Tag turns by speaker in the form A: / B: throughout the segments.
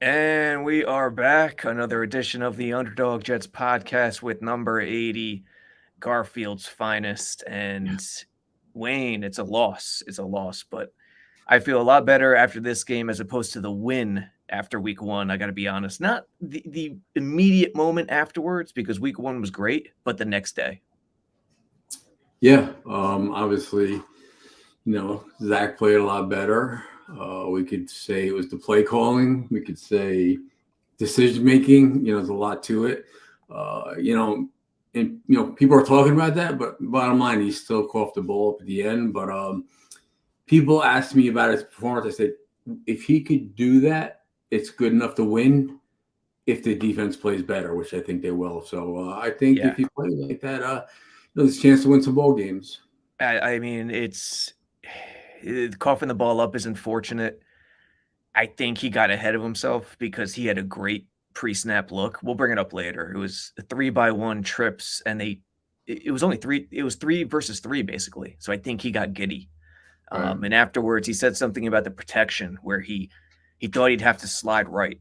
A: And we are back. Another edition of the Underdog Jets podcast with number 80, Garfield's finest. And Wayne, it's a loss. It's a loss. But I feel a lot better after this game as opposed to the win after week one. I got to be honest. Not the immediate moment afterwards because week one was great, but the next day.
B: Yeah, obviously, Zach played a lot better. We could say it was the play calling. We could say decision making. There's a lot to it. And people are talking about that, but bottom line, he still coughed the ball up at the end. But people asked me about his performance. I said, if he could do that, it's good enough to win. If the defense plays better, which I think they will. So I think
A: Yeah.
B: if he plays like that, there's a chance to win some ball games.
A: I mean, coughing the ball up is unfortunate. I think he got ahead of himself because he had a great pre-snap look. We'll bring it up later. It was 3-by-1 trips, and it was only three. It was 3 versus 3 basically. So I think he got giddy.
B: Right.
A: And afterwards, he said something about the protection where he thought he'd have to slide right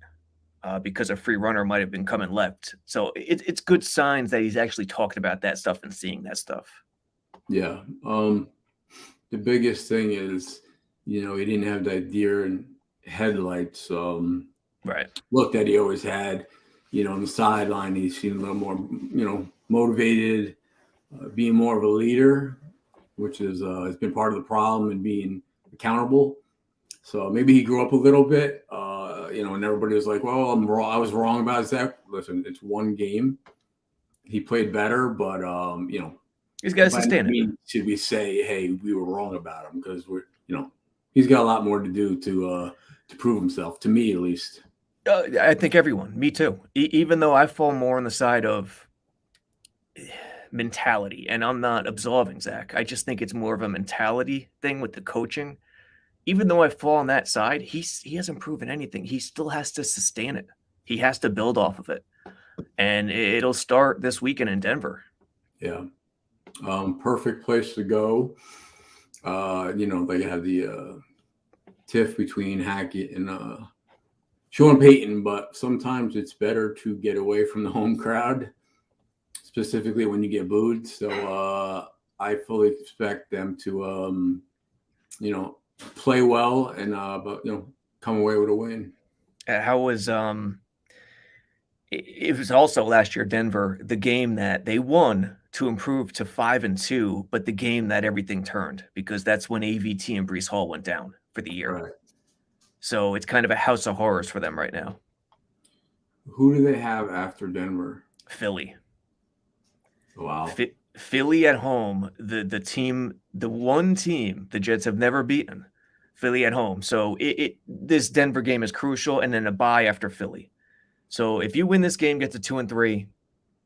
A: because a free runner might have been coming left. So it's good signs that he's actually talking about that stuff and seeing that stuff.
B: Yeah. The biggest thing is, he didn't have that deer and headlights
A: Right.
B: look that he always had. On the sideline, he seemed a little more, motivated, being more of a leader, which has been part of the problem and being accountable. So maybe he grew up a little bit, and everybody was like, "Well, I'm wrong. I was wrong about Zach." Listen, it's one game. He played better, but
A: He's got to
B: by no
A: sustain it.
B: means should we say, "Hey, we were wrong about him," because he's got a lot more to do to prove himself. To me, at least.
A: I think everyone, me too. Even though I fall more on the side of mentality, and I'm not absolving Zach. I just think it's more of a mentality thing with the coaching. Even though I fall on that side, he hasn't proven anything. He still has to sustain it. He has to build off of it, and it'll start this weekend in Denver.
B: Yeah. Perfect place to go. They have the tiff between Hackett and Sean Payton, but sometimes it's better to get away from the home crowd, specifically when you get booed. So I fully expect them to, play well and but come away with a win.
A: How was it was also last year Denver, the game that they won to improve to 5-2, but the game that everything turned because that's when AVT and Brees Hall went down for the year.
B: Right.
A: So it's kind of a house of horrors for them right now.
B: Who do they have after Denver?
A: Philly.
B: Wow.
A: Philly at home, the one team the Jets have never beaten. Philly at home. So this Denver game is crucial, and then a bye after Philly. So if you win this game, get to 2-3,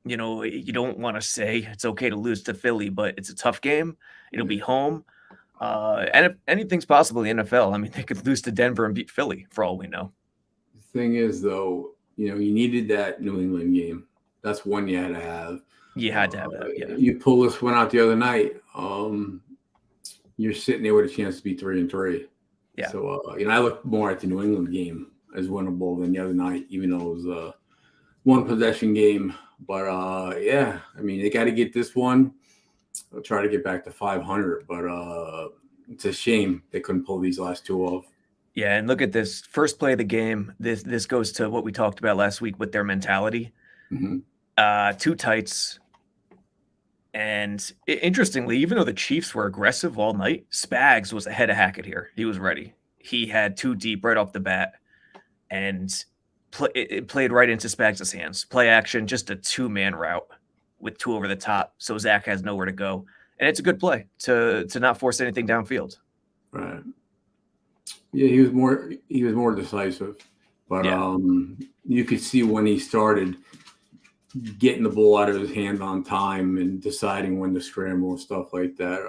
A: you don't want to say it's okay to lose to Philly, but it's a tough game. It'll be home. And if anything's possible in the NFL, I mean, they could lose to Denver and beat Philly for all we know.
B: The thing is, though, you needed that New England game. That's one you had to have.
A: You had to have that, yeah.
B: You pull this one out the other night. You're sitting there with a chance to be 3-3.
A: Yeah.
B: So I look more at the New England game as winnable than the other night, even though it was a one possession game. But yeah, I mean they got to get this one. They'll try to get back to 500, but it's a shame they couldn't pull these last two off.
A: Yeah, and look at this first play of the game. This goes to what we talked about last week with their mentality.
B: Mm-hmm.
A: Two tights. And interestingly, even though the Chiefs were aggressive all night, Spags was ahead of Hackett here. He was ready. He had two deep right off the bat, and it played right into Spags' hands. Play action, just a two-man route with two over the top, so Zach has nowhere to go. And it's a good play to not force anything downfield.
B: Right. Yeah, he was more decisive, but
A: Yeah.
B: You could see when he started getting the ball out of his hand on time and deciding when to scramble and stuff like that.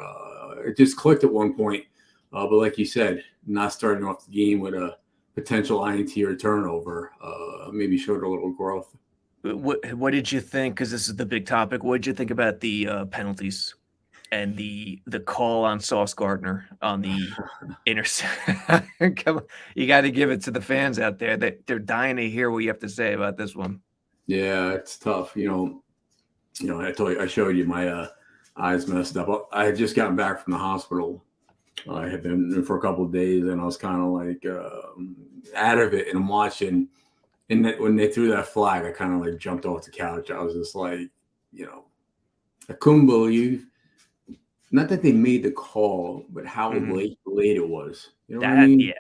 B: It just clicked at one point. But like you said, not starting off the game with a potential INT or turnover maybe showed a little growth.
A: What did you think? Because this is the big topic. What did you think about the penalties? and the call on Sauce Gardner on the intercept. Come on, you got to give it to the fans out there that they're dying to hear what you have to say about this one.
B: Yeah, it's tough. I showed you my eyes messed up. I had just gotten back from the hospital. I had been for a couple of days, and I was kind of like out of it. And I'm watching, and when they threw that flag, I kind of like jumped off the couch. I was just like, I couldn't believe, not that they made the call, but how late it was. You know what I mean?
A: Yeah,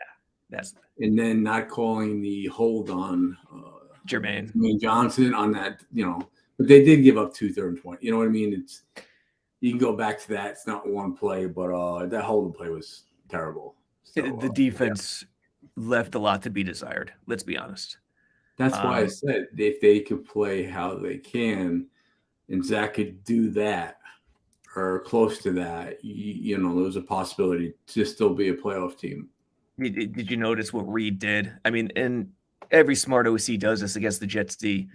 A: that's.
B: And then not calling the hold on
A: Jermaine
B: Johnson on that, but they did give up 2 3rd and 20. You know what I mean? You can go back to that. It's not one play, but that holding play was terrible. So,
A: the defense left a lot to be desired. Let's be honest.
B: That's why I said if they could play how they can, and Zach could do that or close to that, there's a possibility to still be a playoff team.
A: Did you notice what Reed did? I mean, and every smart OC does this against the Jets D.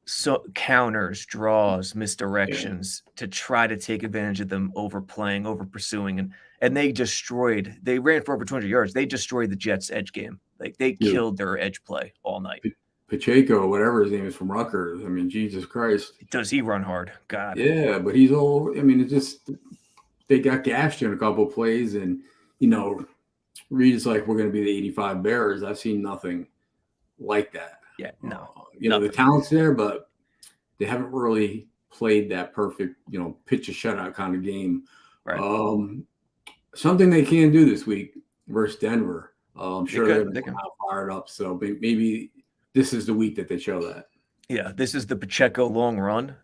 A: So counters, draws, misdirections to try to take advantage of them overplaying, over pursuing, and they ran for over 200 yards. They destroyed the Jets' edge game. Like they killed their edge play all night.
B: Pacheco, whatever his name is from Rutgers. I mean, Jesus Christ.
A: Does he run hard? God.
B: Yeah, but he's all. I mean, it's just they got gashed in a couple of plays, and Reed's like, we're going to be the 85 Bears. I've seen nothing like that.
A: Yeah, no.
B: The talent's there, but they haven't really played that perfect, pitch a shutout kind of game.
A: Right.
B: Something they can do this week versus Denver. I'm sure they're
A: going to
B: fired up. So maybe this is the week that they show that.
A: Yeah, this is the Pacheco long run.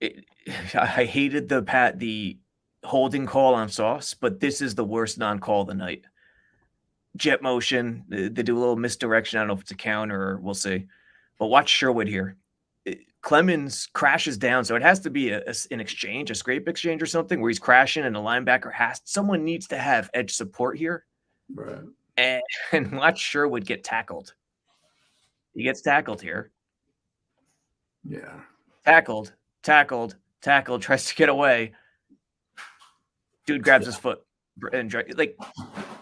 A: I hated the holding call on Sauce, but this is the worst non-call of the night. Jet motion, they do a little misdirection. I don't know if it's a counter or we'll see. But watch Sherwood here. Clemens crashes down, so it has to be an exchange, a scrape exchange or something where he's crashing and the linebacker someone needs to have edge support here.
B: Right.
A: And watch Sherwood get tackled. He gets tackled here.
B: Yeah.
A: Tackled, tries to get away. Dude grabs his foot and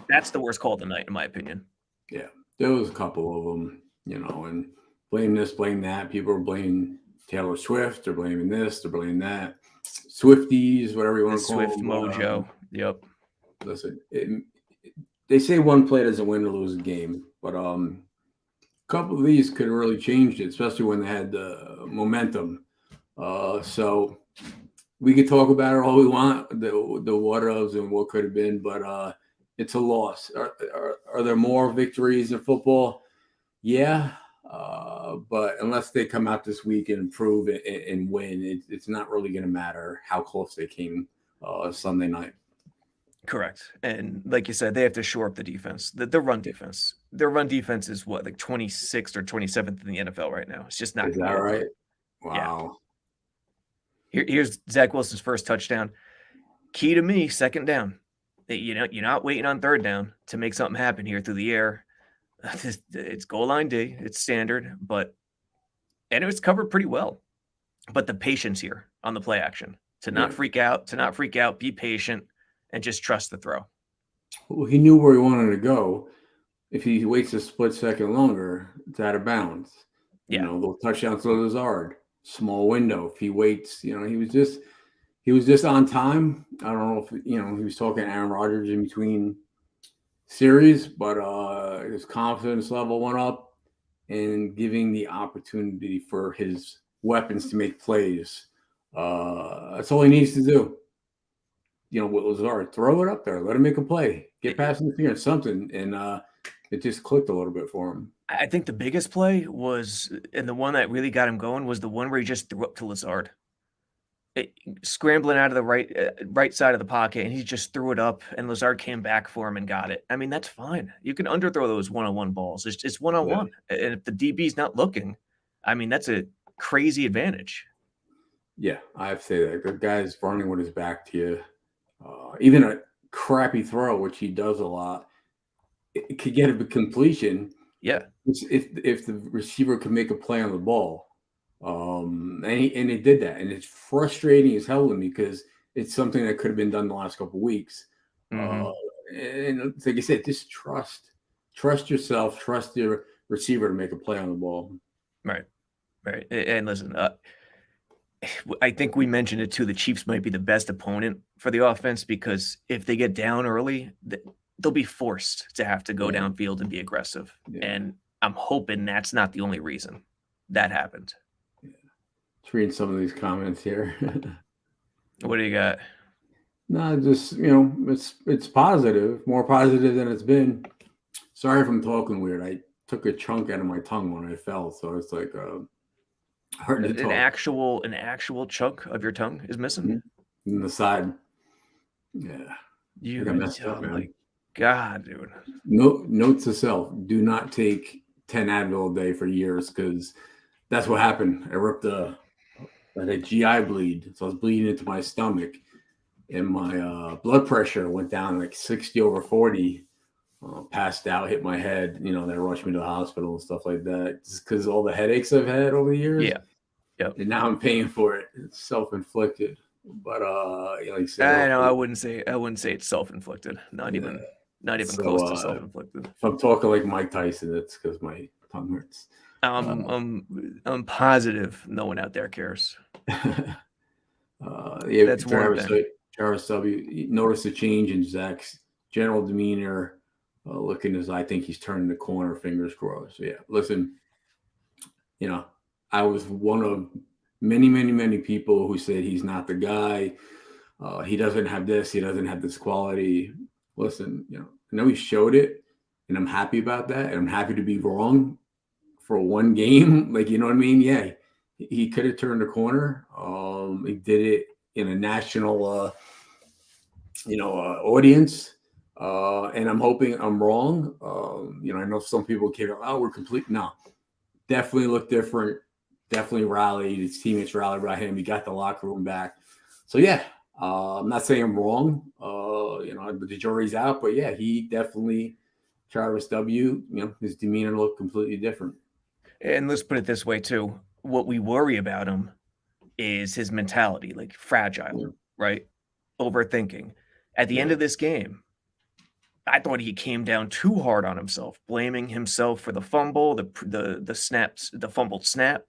A: that's the worst call of the night, in my opinion.
B: Yeah, there was a couple of them, and blame this, blame that. People are blaming Taylor Swift. They're blaming this. They're blaming that. Swifties, whatever you want to call
A: Swift
B: them.
A: mojo. Yep.
B: Listen, they say one play doesn't win or lose a game, but a couple of these could have really changed it, especially when they had the momentum. So we could talk about it all we want, the what ifs and what could have been, but it's a loss. Are there more victories in football? Yeah, but unless they come out this week and improve and win, it's not really going to matter how close they came Sunday night.
A: Correct. And like you said, they have to shore up the defense, the run defense. Their run defense is what, like 26th or 27th in the NFL right now. It's just not.
B: Is that right? Wow.
A: Yeah. Here's Zach Wilson's first touchdown. Key to me, second down. You're not waiting on third down to make something happen here through the air. It's goal line D. It's standard, and it was covered pretty well. But the patience here on the play action to not freak out, be patient, and just trust the throw.
B: Well, he knew where he wanted to go. If he waits a split second longer, it's out of bounds.
A: Yeah.
B: They'll touchdown to Lazard. Small window. If he waits, he was just on time. I don't know if he was talking to Aaron Rodgers in between series, but his confidence level went up and giving the opportunity for his weapons to make plays. That's all he needs to do. With Lazard, throw it up there, let him make a play, get past interference, something, and it just clicked a little bit for him.
A: I think the biggest play was, and the one that really got him going, was the one where he just threw up to Lazard. Scrambling out of the right side of the pocket, and he just threw it up, and Lazard came back for him and got it. I mean, that's fine. You can underthrow those one-on-one balls. It's one-on-one. And if the DB's not looking, I mean, that's a crazy advantage.
B: Yeah, I have to say that. The guy's running with his back to you. Even a crappy throw, which he does a lot, it could get a completion.
A: Yeah.
B: If the receiver can make a play on the ball. And he did that. And it's frustrating as hell to me because it's something that could have been done the last couple of weeks.
A: Mm-hmm.
B: And like I said, just trust yourself, trust your receiver to make a play on the ball.
A: Right. And listen, I think we mentioned it too. The Chiefs might be the best opponent for the offense because if they get down early, they'll be forced to have to go downfield and be aggressive.
B: Yeah.
A: And I'm hoping that's not the only reason that happened.
B: Yeah. Let's read some of these comments here.
A: What do you got?
B: No, just it's positive, more positive than it's been. Sorry if I'm talking weird. I took a chunk out of my tongue when I fell, so it's like hard to talk.
A: An actual chunk of your tongue is missing
B: in the side. Yeah,
A: you got messed up, man. Like, God, dude.
B: Note to self: do not take 10 Advil a day for years because that's what happened. I ripped a GI bleed, so I was bleeding into my stomach, and my blood pressure went down like 60/40. Passed out, hit my head. They rushed me to the hospital and stuff like that, just because all the headaches I've had over the years.
A: Yeah, yep.
B: And now I'm paying for it. It's self-inflicted. But like I said,
A: I know I wouldn't say it's self-inflicted. Not even close to self-inflicted.
B: If I'm talking like Mike Tyson, it's because my tongue hurts.
A: I'm positive no one out there cares.
B: That's Travis W. Notice a change in Zach's general demeanor. Looking as I think he's turning the corner, fingers crossed. So yeah, listen, I was one of many, many, many people who said he's not the guy. He doesn't have this. He doesn't have this quality. Listen, I know he showed it, and I'm happy about that. And I'm happy to be wrong for one game. Like, you know what I mean? Yeah, he could have turned the corner. He did it in a national, audience. And I'm hoping I'm wrong. I know some people came out, we're complete. No, definitely looked different. Definitely rallied. His teammates rallied around him. He got the locker room back. So, yeah, I'm not saying I'm wrong. The jury's out. But, yeah, he definitely, Travis W., his demeanor looked completely different.
A: And let's put it this way, too. What we worry about him is his mentality, like fragile, right? Overthinking. At the end of this game, I thought he came down too hard on himself, blaming himself for the fumble, the snaps, the fumbled snap.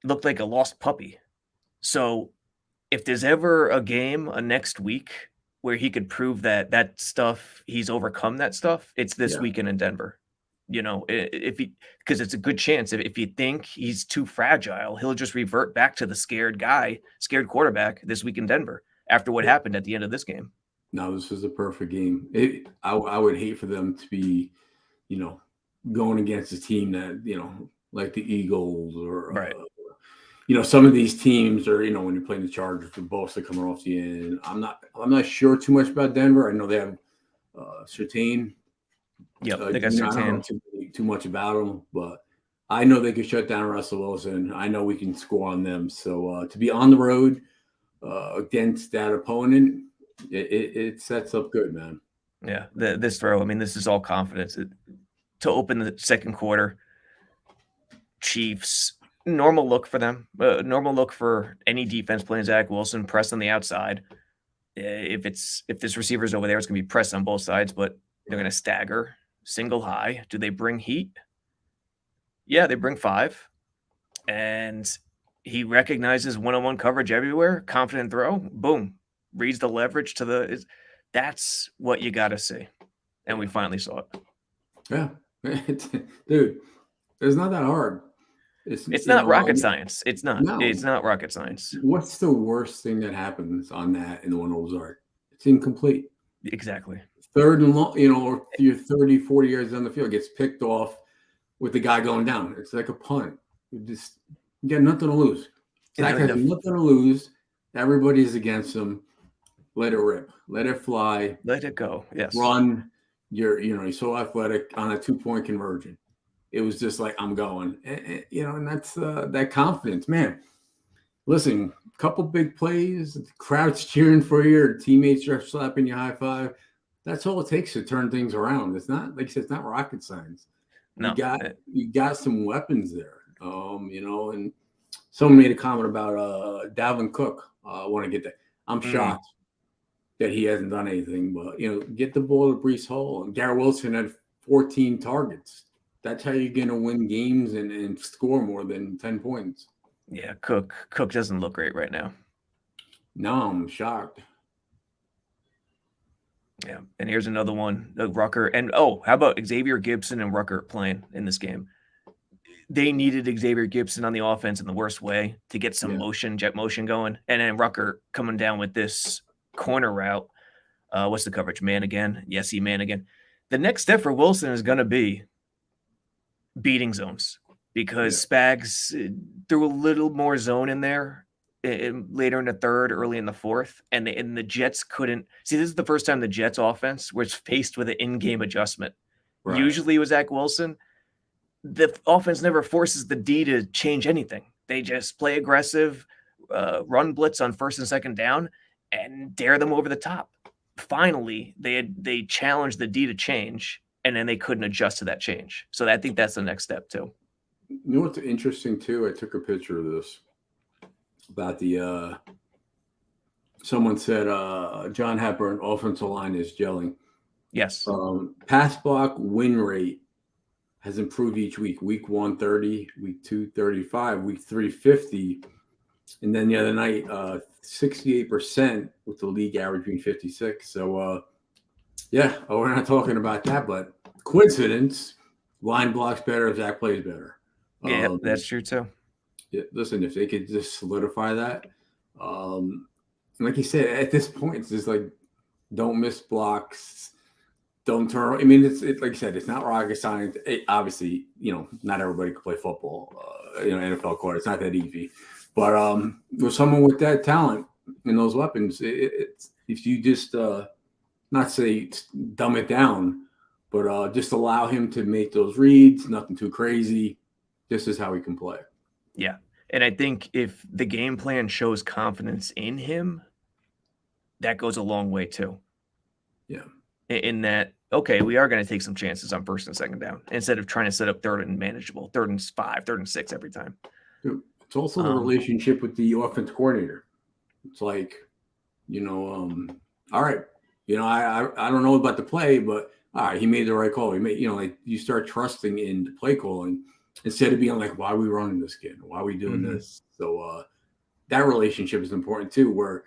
A: Looked like a lost puppy. So if there's ever a game next week where he could prove that stuff, he's overcome that stuff, it's this weekend in Denver. Because it's a good chance if you think he's too fragile, he'll just revert back to the scared quarterback this week in Denver after what happened at the end of this game.
B: No, this was a perfect game. I would hate for them to be, going against a team that, like the Eagles or,
A: right.
B: Some of these teams are, when you're playing the Chargers, the Bosa coming off the end. I'm not sure too much about Denver. I know they have Surtain.
A: Yep, they got Surtain.
B: I don't know too much about them, but I know they can shut down Russell Wilson. I know we can score on them. So to be on the road against that opponent, it sets up good, man.
A: Yeah, this throw, this is all confidence. To open the second quarter, Chiefs, normal look for them. Normal look for any defense playing Zach Wilson, press on the outside. If this receiver's over there, it's going to be press on both sides, but they're going to stagger, single high. Do they bring heat? Yeah, they bring 5. And he recognizes one-on-one coverage everywhere, confident throw, boom. Reads the leverage that's what you got to see. And we finally saw it.
B: Yeah. Dude, it's not that hard.
A: It's not rocket science. It's not. No. It's not rocket science.
B: What's the worst thing that happens on that in the one Ozark? It's incomplete.
A: Exactly.
B: Third and long, or you're 30, 40 yards down the field, gets picked off with the guy going down. It's like a punt. You got nothing to lose. Zach has nothing to lose. Everybody's against him. Let it rip. Let it fly.
A: Let it go. Yes.
B: Run. You're so athletic on a 2-point conversion. It was just like, I'm going. And that's that confidence, man. Listen, a couple big plays, the crowd's cheering for you, your teammates are slapping you high five. That's all it takes to turn things around. It's not, like you said, it's not rocket science.
A: No.
B: You got some weapons there. And someone made a comment about Dalvin Cook. I want to get that. I'm
A: Mm,
B: shocked that he hasn't done anything. But get the ball to Brees Hall. And Garrett Wilson had 14 targets. That's how you're gonna win games and score more than 10 points.
A: yeah, Cook doesn't look great right now.
B: No, I'm shocked.
A: Yeah, and here's another one, Rucker, and oh, how about Xavier Gibson and Rucker playing in this game? They needed Xavier Gibson on the offense in the worst way to get some
B: Yeah,
A: jet motion going, and then Rucker coming down with this corner route. What's the coverage? Man again? Yes, he man again. The next step for Wilson is going to be beating zones
B: yeah,
A: because Spags threw a little more zone in there later in the third, early in the fourth, and the Jets couldn't see. This is the first time the Jets offense was faced with an in-game adjustment.
B: right.
A: Usually, with Zach Wilson, the offense never forces the D to change anything. They just play aggressive, run blitz on first and second down, and dare them over the top. Finally, they challenged the D to change, and then they couldn't adjust to that change. So I think that's the next step too.
B: You know what's interesting too? I took a picture of this about the. Someone said John Hepburn offensive line is gelling.
A: Yes.
B: Pass block win rate has improved each week. Week 1, 30, week 2, 35, week 3, 50. And then the other night, 68% with the league average being 56. So, we're not talking about that, but coincidence, line blocks better, Zach plays better.
A: Yeah, that's true too.
B: Yeah, listen, if they could just solidify that, like you said, at this point, it's just like don't miss blocks, don't turn. I mean, it's like I said, it's not rocket science. Obviously, not everybody can play football. NFL court, it's not that easy. But with someone with that talent and those weapons, it's if you just not say dumb it down, but just allow him to make those reads, nothing too crazy. This is how he can play.
A: Yeah. And I think if the game plan shows confidence in him, that goes a long way too.
B: Yeah.
A: In that, okay, we are going to take some chances on first and second down instead of trying to set up third and manageable, 3rd and 5, 3rd and 6 every time.
B: It's also the relationship with the offense coordinator. It's like, all right, I don't know about the play, but all right, he made the right call. He made, like you start trusting in the play calling instead of being like, why are we running this kid? Why are we doing this? So that relationship is important too, where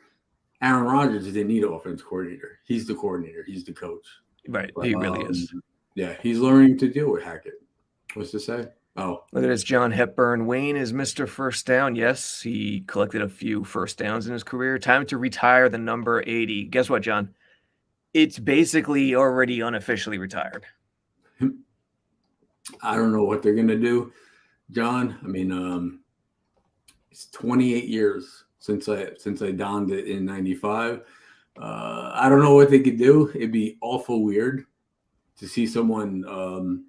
B: Aaron Rodgers didn't need an offense coordinator. He's the coordinator. He's the coach.
A: Right.
B: But,
A: He really is.
B: Yeah, he's learning to deal with Hackett. What's to say? Oh,
A: look at this, John Hepburn. Wayne is Mr. First Down. Yes, he collected a few first downs in his career. Time to retire the number 80. Guess what, John? It's basically already unofficially retired.
B: I don't know what they're going to do, John. I mean, it's 28 years since I donned it in 95. I don't know what they could do. It'd be awful weird to see someone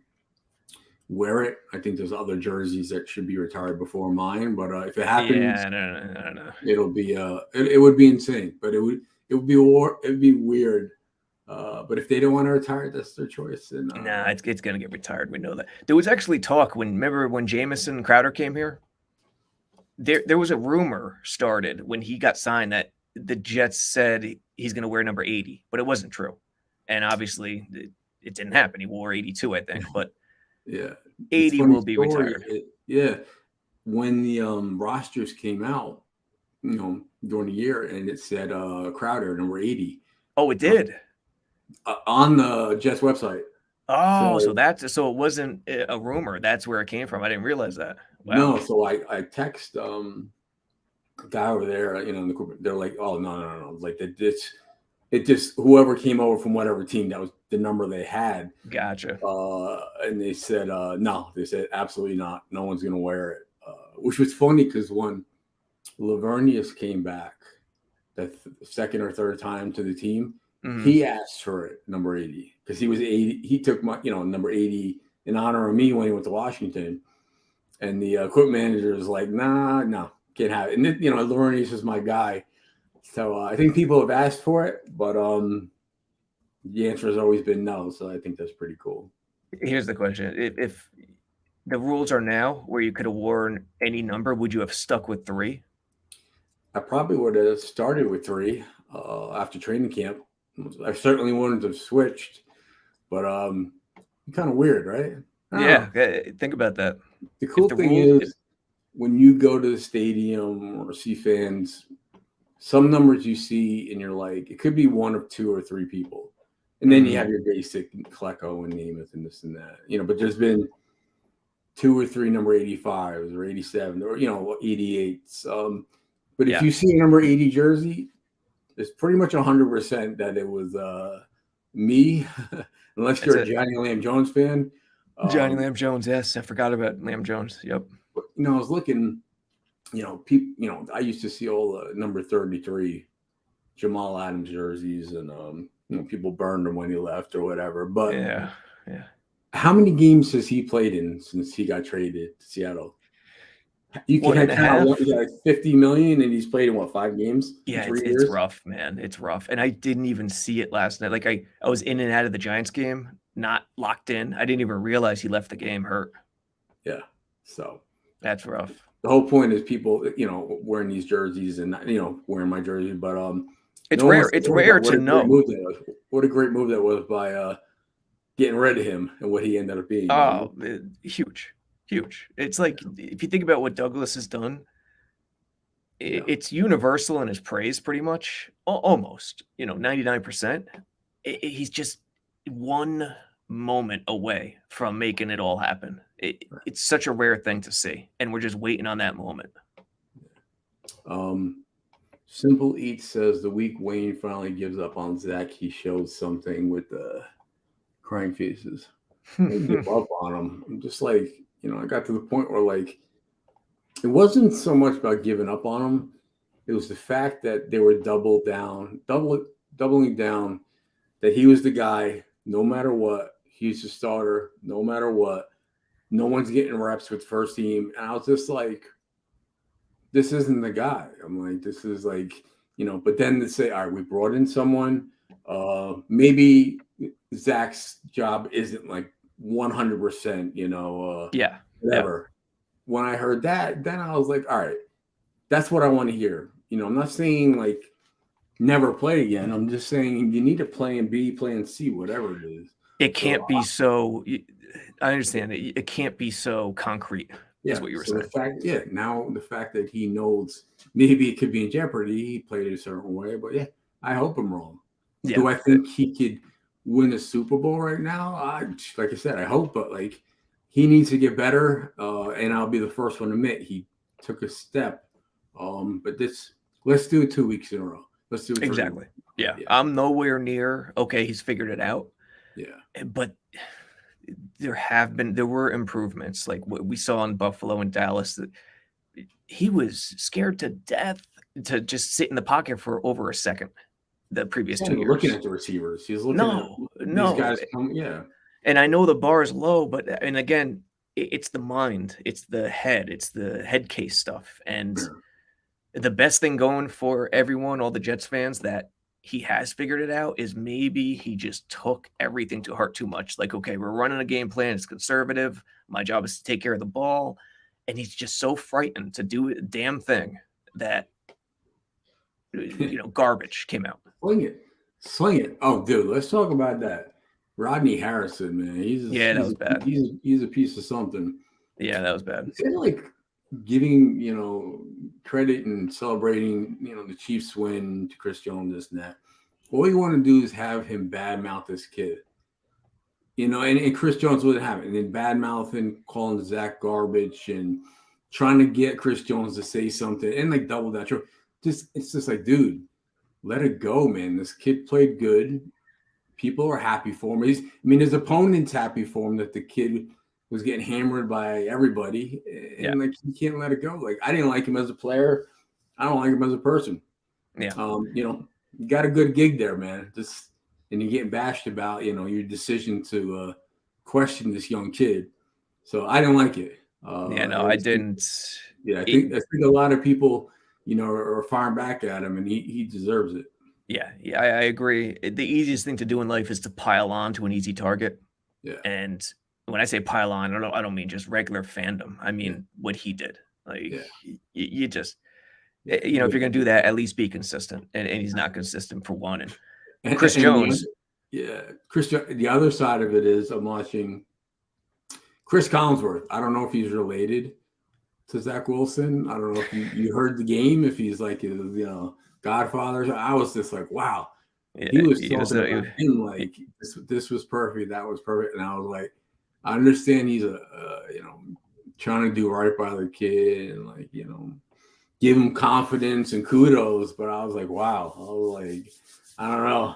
B: wear it. I think there's other jerseys that should be retired before mine, but if it happens,
A: I don't know.
B: It'll be it would be insane, but it would be weird. But if they don't want to retire, that's their choice. And
A: nah, it's gonna get retired. We know that. There was actually talk remember when Jamison Crowder came here? There was a rumor started when he got signed that the Jets said he's gonna wear number 80, but it wasn't true. And obviously it didn't happen. He wore 82, I think, but
B: yeah,
A: 80 will be retired.
B: When the rosters came out, during the year, and it said Crowder number 80.
A: Oh, it did.
B: On the Jets website.
A: Oh, so it wasn't a rumor. That's where it came from. I didn't realize that. Wow.
B: No, so I text a guy over there, in the group. They're like, "Oh no!" Like it just whoever came over from whatever team, that was the number they had.
A: Gotcha.
B: And they said no. They said absolutely not. No one's gonna wear it. Which was funny because when Lavernius came back, the second or third time to the team, he asked for it, number 80, because he was 80. He took my, number 80 in honor of me when he went to Washington. And the equipment manager was like, no, can't have it. And Lavernius is my guy. So I think people have asked for it, but the answer has always been no. So I think that's pretty cool.
A: Here's the question. If the rules are now where you could have worn any number, would you have stuck with 3?
B: I probably would have started with 3 after training camp. I certainly wouldn't have switched, but kind of weird, right? I don't know.
A: Yeah, think about that.
B: The
A: If
B: cool
A: the
B: thing
A: rules,
B: is when you go to the stadium or see fans, some numbers you see and you're like, it could be 1 of 2 or 3 people. And then you have your basic Klecko and Namath and this and that, but there's been 2 or 3 number 85s or 87 or, 88s. But if
A: yeah,
B: you see a number 80 jersey, it's pretty much 100% that it was me, unless
A: that's
B: you're a
A: it.
B: Johnny Lamb Jones fan.
A: Johnny Lamb Jones. Yes, I forgot about Lamb Jones. Yep.
B: I was looking, people, I used to see all the number 33 Jamal Adams jerseys, and people burned them when he left or whatever. But
A: Yeah.
B: how many games has he played in since he got traded to Seattle? You can
A: 1.5.
B: head count 50 million, and he's played in 5 games in
A: Yeah,
B: 3
A: it's
B: years.
A: rough, man. It's rough. And I didn't even see it last night. Like I was in and out of the Giants game, not locked in. I didn't even realize he left the game hurt.
B: Yeah. So
A: that's rough.
B: The whole point is people, wearing these jerseys and wearing my jersey, but
A: it's rare. It's rare to know.
B: What a great move that was by getting rid of him and what he ended up being.
A: Oh, huge. It's like if you think about what Douglas has done, it's universal in his praise, pretty much, almost. 99%. He's just one moment away from making it all happen. It's such a rare thing to see, and we're just waiting on that moment.
B: Simple Eats says the week Wayne finally gives up on Zach, he shows something with the crying faces. I give up on him. I'm just like, I got to the point where like it wasn't so much about giving up on him. It was the fact that they were doubling down that he was the guy no matter what. He's the starter no matter what. No one's getting reps with first team. And I was just like, this isn't the guy. I'm like, this is like, but then to say, all right, we brought in someone. Maybe Zach's job isn't like 100%, whatever. When I heard that, then I was like, all right, that's what I want to hear. I'm not saying like never play again. I'm just saying you need a plan B, plan C, whatever it is.
A: It can't be so. I understand it. It can't be so concrete. Is what you were saying.
B: Now the fact that he knows maybe it could be in jeopardy, he played it a certain way, but I hope I'm wrong. Yeah. Do I think he could win a Super Bowl right now? Like I said, I hope, but like he needs to get better, and I'll be the first one to admit he took a step. But let's do it 2 weeks in a row. Let's do it
A: exactly. Yeah, I'm nowhere near. Okay, he's figured it out.
B: Yeah,
A: but there were improvements, like what we saw in Buffalo and Dallas. That he was scared to death to just sit in the pocket for over a second. The previous 2 years,
B: looking at the receivers, he's looking at these guys.
A: And I know the bar is low, and again, it's the mind, it's the head case stuff, and the best thing going for everyone, all the Jets fans, that he has figured it out is maybe he just took everything to heart too much. Like, okay, we're running a game plan. It's conservative. My job is to take care of the ball. And he's just so frightened to do a damn thing that, garbage came out.
B: Sling it. Oh, dude, let's talk about that. Rodney Harrison, man.
A: That was bad.
B: He's a piece of something.
A: Yeah, that was bad.
B: Instead of like giving, credit and celebrating, the Chiefs win to Chris Jones, this and that. All you want to do is have him badmouth this kid. And Chris Jones wouldn't have it. And then badmouthing, calling Zach garbage and trying to get Chris Jones to say something and like double that. It's just like, dude, let it go, man. This kid played good. People are happy for him. His opponent's happy for him that the kid was getting hammered by everybody, and like you can't let it go. Like I didn't like him as a player. I don't like him as a person.
A: Yeah.
B: You got a good gig there, man. And you're getting bashed about, your decision to question this young kid. So I didn't like it.
A: I didn't.
B: Yeah, I think a lot of people, are firing back at him, and he deserves it.
A: Yeah, I agree. The easiest thing to do in life is to pile on to an easy target.
B: Yeah.
A: And when I say pile on, I don't mean just regular fandom. I mean what he did. Like you just You know, if you're going to do that, at least be consistent. And he's not consistent for one. And
B: And,
A: Chris Jones.
B: Chris. The other side of it is I'm watching Chris Collinsworth. I don't know if he's related to Zach Wilson. I don't know if you heard the game, if he's like his, godfather. I was just like, wow. He was talking about him like this was perfect, that was perfect, and I was like, I understand he's trying to do right by the kid and like give him confidence and kudos, but I was like, wow, I was like, I don't know.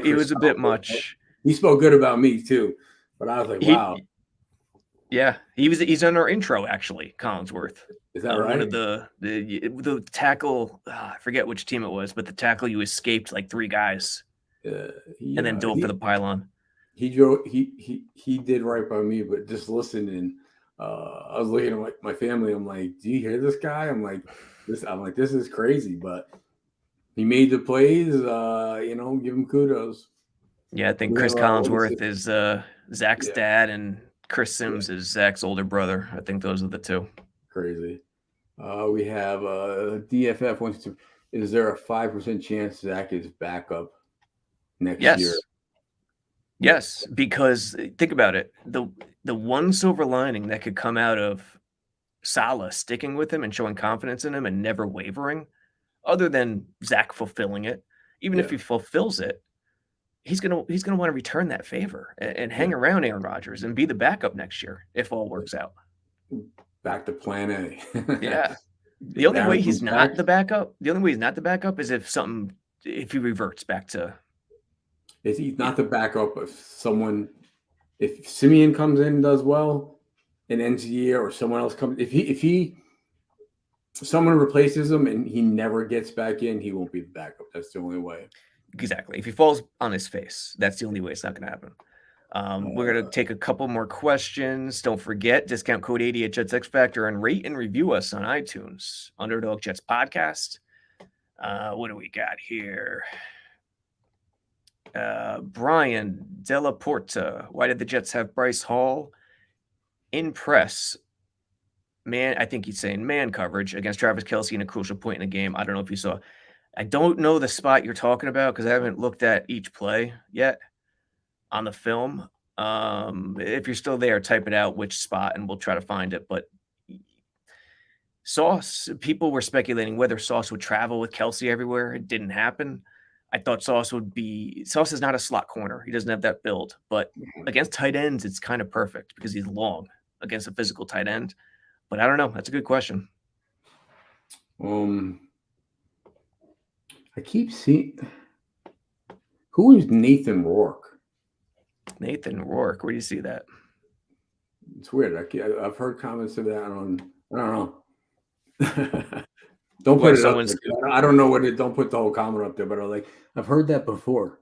A: It was a bit much.
B: He spoke good about me too, but I was like, wow.
A: Yeah, he's on our intro actually, Collinsworth.
B: Is that right?
A: One of the tackle, I forget which team it was, but the tackle you escaped like 3 guys, and then dove for the pylon.
B: He did right by me, but just listening, I was looking at my family. I'm like, do you hear this guy? I'm like, this is crazy, but he made the plays. Give him kudos.
A: Yeah, I think Chris Collinsworth is Zach's dad, and Chris Sims is Zach's older brother. I think those are the 2.
B: Crazy. We have DFF wants to. Is there a 5% chance Zach is back up next year?
A: Yes, because think about it. The one silver lining that could come out of Saleh sticking with him and showing confidence in him and never wavering, other than Zach fulfilling it, even if he fulfills it, he's gonna want to return that favor and hang around Aaron Rodgers and be the backup next year if all works out.
B: Back to plan A.
A: Yeah. The only way he's not the backup is if he reverts back to.
B: Is he not the backup if Simeon comes in and does well and ends the year, or someone else comes, if someone replaces him and he never gets back in, he won't be the backup. That's the only way.
A: Exactly. If he falls on his face, that's the only way it's not going to happen. We're going to take a couple more questions. Don't forget, discount code 80 at Jets X Factor, and rate and review us on iTunes. Underdog Jets Podcast. What do we got here? Brian Della Porta. Why did the Jets have Bryce Hall in press? I think he's saying man coverage against Travis Kelce in a crucial point in the game. I don't know if you saw. I don't know the spot you're talking about because I haven't looked at each play yet on the film. If you're still there, type it out, which spot, and we'll try to find it. But Sauce, people were speculating whether Sauce would travel with Kelce everywhere. It didn't happen. I thought Sauce is not a slot corner. He doesn't have that build. But against tight ends, it's kind of perfect because he's long against a physical tight end. But I don't know. That's a good question.
B: I keep seeing who is Nathan Rourke?
A: Nathan Rourke. Where do you see that?
B: It's weird. I've heard comments of that on. I don't know. Don't put it up there. I don't know what it. Don't put the whole comment up there. But I've heard that before.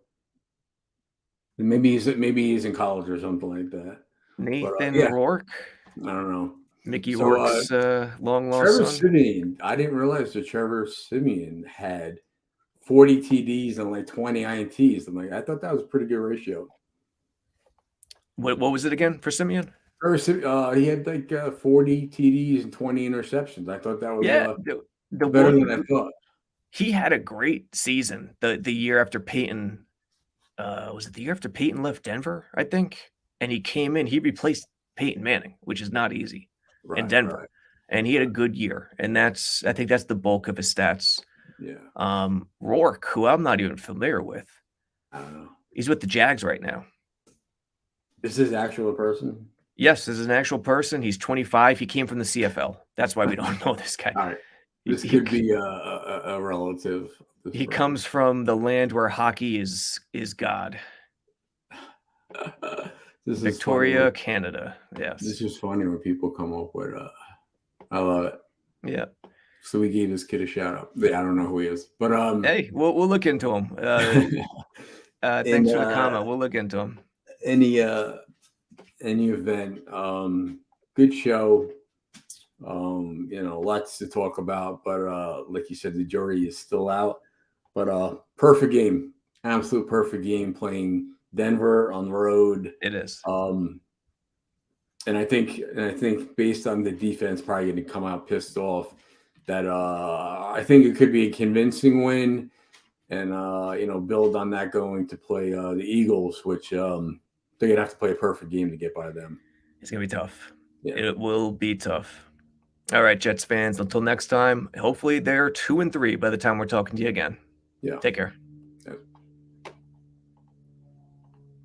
B: Maybe he's in college or something like that.
A: Nathan Rourke.
B: I don't know.
A: Mickey Rourke's long lost
B: Trevor
A: son.
B: Siemian. I didn't realize that Trevor Siemian had 40 TDs and like 20 INTs. I thought that was a pretty good ratio.
A: What was it again for Siemian?
B: He had like 40 TDs and 20 interceptions. I thought that was better than I thought.
A: He had a great season the year after Peyton. Was it the year after Peyton left Denver? I think, and he came in. He replaced Peyton Manning, which is not easy in Denver, and he had a good year. And I think that's the bulk of his stats.
B: Yeah.
A: Rourke, who I'm not even familiar with.
B: I don't know.
A: He's with the Jags right now.
B: Is this actual person?
A: Yes, this is an actual person. He's 25. He came from the CFL. That's why we don't know this guy.
B: All right. This could be a relative.
A: He comes from the land where hockey is God.
B: This
A: Victoria, Canada. Yes.
B: This is funny when people come up with I love it.
A: Yeah.
B: So we gave this kid a shout out. I don't know who he is, but
A: hey, we'll look into him. Thanks for the comment. We'll look into him.
B: Any event, good show. Lots to talk about, but like you said, the jury is still out. But perfect game, absolute perfect game playing Denver on the road.
A: It is.
B: And I think based on the defense, probably going to come out pissed off. that I think it could be a convincing win, and build on that going to play the Eagles, which they're gonna have to play a perfect game to get by them.
A: It's gonna be tough.
B: Yeah.
A: It will be tough. All right, Jets fans. Until next time. Hopefully they're 2-3 by the time we're talking to you again.
B: Yeah.
A: Take care.